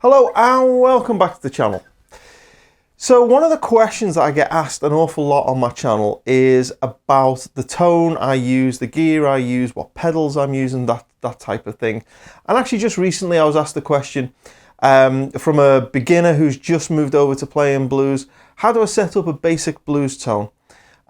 Hello and welcome back to the channel. So one of the questions that I get asked an awful lot on my channel is about the tone I use, the gear I use, what pedals I'm using, that type of thing. And actually just recently I was asked the question from a beginner who's just moved over to playing blues, how do I set up a basic blues tone?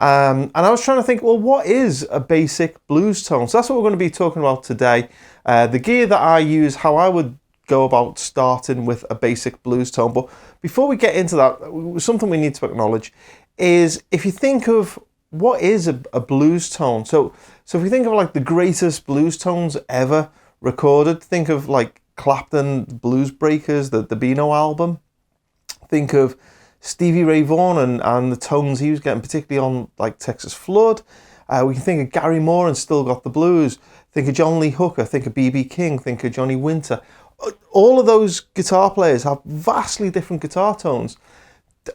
And I was trying to think, well, what is a basic blues tone? So that's what we're going to be talking about today. The gear that I use, how I would go about starting with a basic blues tone. But before we get into that, something we need to acknowledge is if you think of what is a blues tone. So if you think of like the greatest blues tones ever recorded, think of like Clapton Blues Breakers, the Beano album. Think of Stevie Ray Vaughan and the tones he was getting, particularly on like Texas Flood. We can think of Gary Moore and Still Got the Blues. Think of John Lee Hooker, think of B.B. King, think of Johnny Winter. All of those guitar players have vastly different guitar tones.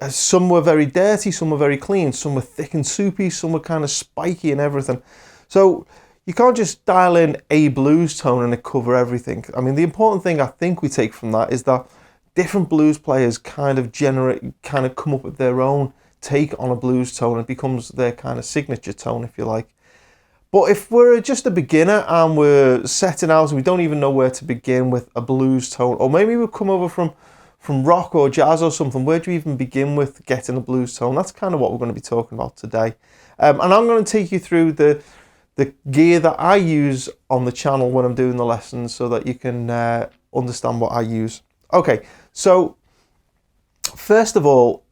Some were very dirty, some were very clean, some were thick and soupy, some were kind of spiky and everything. So you can't just dial in a blues tone and it cover everything. I mean, the important thing I think we take from that is that different blues players kind of come up with their own take on a blues tone. It becomes their kind of signature tone, if you like. But if we're just a beginner and we're setting out and we don't even know where to begin with a blues tone, or maybe we've come over from rock or jazz or something, where do you even begin with getting a blues tone? That's kind of what we're going to be talking about today. And I'm going to take you through the gear that I use on the channel when I'm doing the lessons so that you can understand what I use. Okay, so first of all,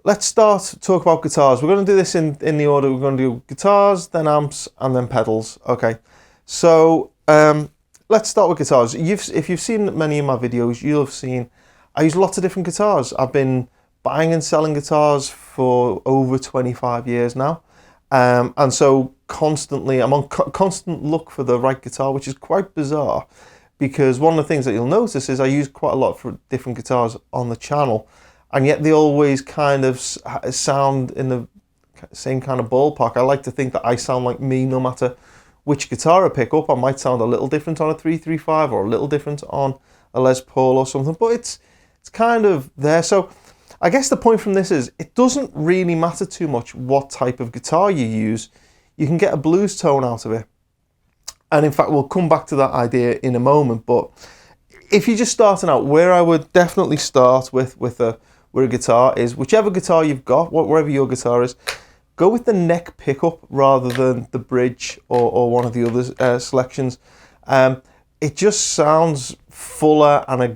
let's start to talk about guitars. We're going to do this in the order. We're going to do guitars, then amps, and then pedals. Okay, so let's start with guitars. If you've seen many of my videos, you'll have seen I use lots of different guitars. I've been buying and selling guitars for over 25 years now. And so constantly, I'm on constant look for the right guitar, which is quite bizarre because one of the things that you'll notice is I use quite a lot for different guitars on the channel. And yet they always kind of sound in the same kind of ballpark. I like to think that I sound like me no matter which guitar I pick up. I might sound a little different on a 335 or a little different on a Les Paul or something, but it's kind of there. So I guess the point from this is it doesn't really matter too much what type of guitar you use. You can get a blues tone out of it. And in fact, we'll come back to that idea in a moment. But if you're just starting out, where I would definitely start with a guitar is whichever guitar you've got, wherever your guitar is, go with the neck pickup rather than the bridge or one of the other selections. It just sounds fuller and a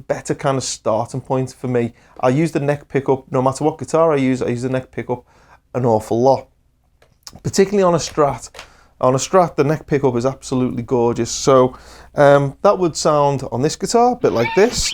better kind of starting point for me. I use the neck pickup, no matter what guitar I use the neck pickup an awful lot. Particularly on a Strat. On a Strat, the neck pickup is absolutely gorgeous. So that would sound on this guitar, a bit like this.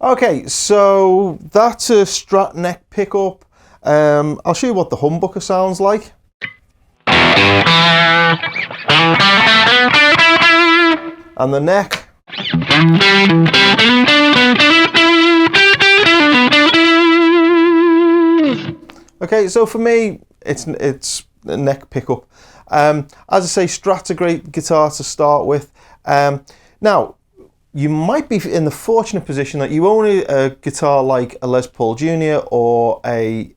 Okay, so that's a Strat neck pickup. I'll show you what the humbucker sounds like. And the neck. Okay, so for me, it's a neck pickup. As I say, Strat's a great guitar to start with. Now, you might be in the fortunate position that you own a guitar like a Les Paul Jr. or a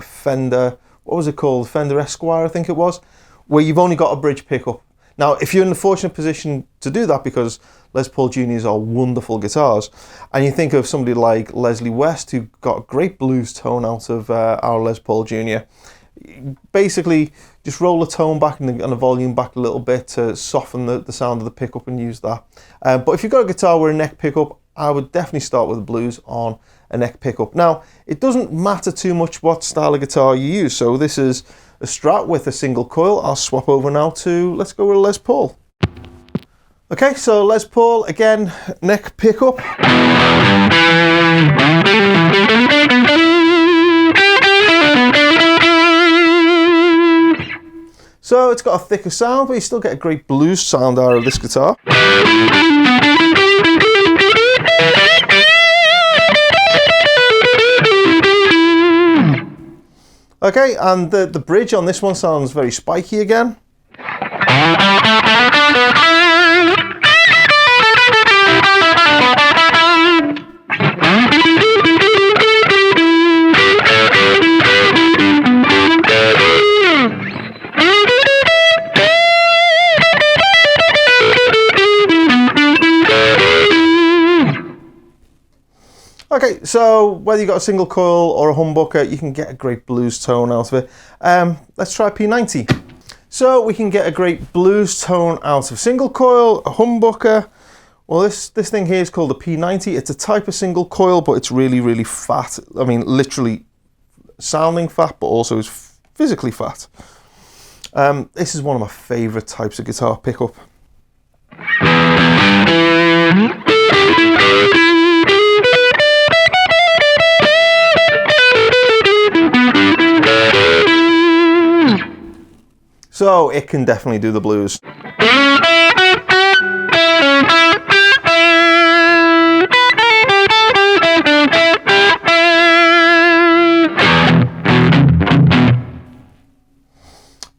Fender, what was it called? Fender Esquire, I think it was, where you've only got a bridge pickup. Now, if you're in the fortunate position to do that, because Les Paul Jr.'s are wonderful guitars, and you think of somebody like Leslie West, who got a great blues tone out of our Les Paul Jr., basically just roll the tone back and the volume back a little bit to soften the sound of the pickup and use that. But if you've got a guitar with a neck pickup, I would definitely start with the blues on a neck pickup. Now, it doesn't matter too much what style of guitar you use. So this is a Strat with a single coil. I'll swap over now to, let's go with a Les Paul. Okay, so Les Paul, again, neck pickup. So it's got a thicker sound, but you still get a great blues sound out of this guitar. Okay, and the bridge on this one sounds very spiky again. Okay, so whether you've got a single coil or a humbucker, you can get a great blues tone out of it. Let's try P90. So we can get a great blues tone out of single coil, a humbucker. Well, this thing here is called a P90. It's a type of single coil, but it's really, really fat. I mean, literally sounding fat, but also is physically fat. This is one of my favorite types of guitar pickup. So it can definitely do the blues.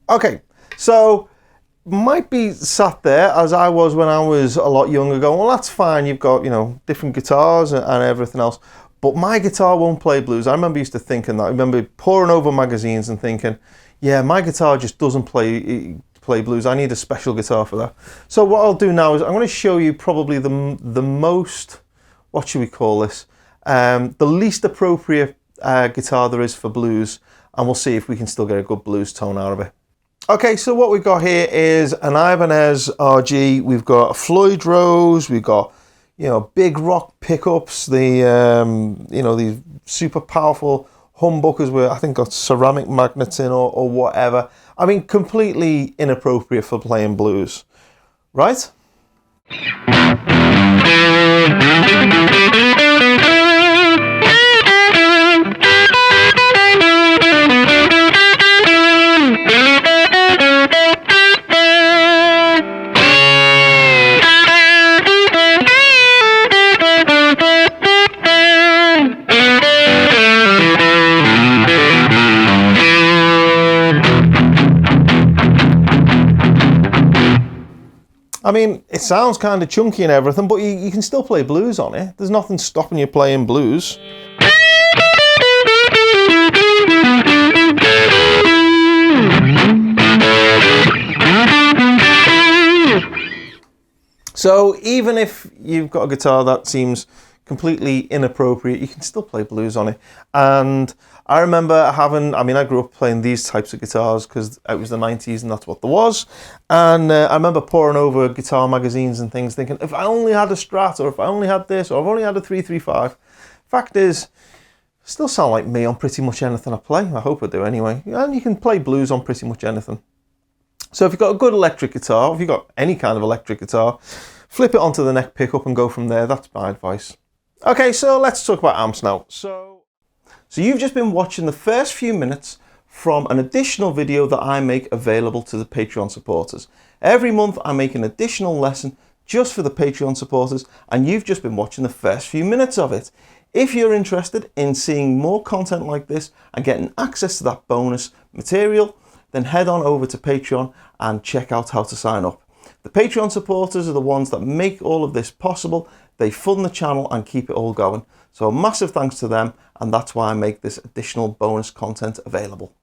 Okay, so might be sat there as I was when I was a lot younger going, well, that's fine, you've got, you know, different guitars and everything else, but my guitar won't play blues. I remember used to thinking that. I remember poring over magazines and thinking, yeah, my guitar just doesn't play blues. I need a special guitar for that. So what I'll do now is I'm going to show you probably the most, what should we call this? The least appropriate guitar there is for blues, and we'll see if we can still get a good blues tone out of it. Okay, so what we've got here is an Ibanez RG. We've got a Floyd Rose. We've got, you know, big rock pickups. The you know, these super powerful humbuckers with, I think, got ceramic magnets in or whatever. I mean, completely inappropriate for playing blues, right? I mean, it sounds kind of chunky and everything, but you can still play blues on it. There's nothing stopping you playing blues. So even if you've got a guitar that seems completely inappropriate, you can still play blues on it. And I remember having, I mean, I grew up playing these types of guitars because it was the 90s and that's what there was. And I remember poring over guitar magazines and things thinking, if I only had a Strat, or if I only had this, or I've only had a 335. Fact is, I still sound like me on pretty much anything I play. I hope I do anyway. And you can play blues on pretty much anything. So if you've got a good electric guitar, if you've got any kind of electric guitar, flip it onto the neck pickup and go from there. That's my advice. Okay, so let's talk about amps now. So you've just been watching the first few minutes from an additional video that I make available to the Patreon supporters. Every month I make an additional lesson just for the Patreon supporters, and you've just been watching the first few minutes of it. If you're interested in seeing more content like this and getting access to that bonus material, then head on over to Patreon and check out how to sign up. The Patreon supporters are the ones that make all of this possible. They fund the channel and keep it all going. So a massive thanks to them, and that's why I make this additional bonus content available.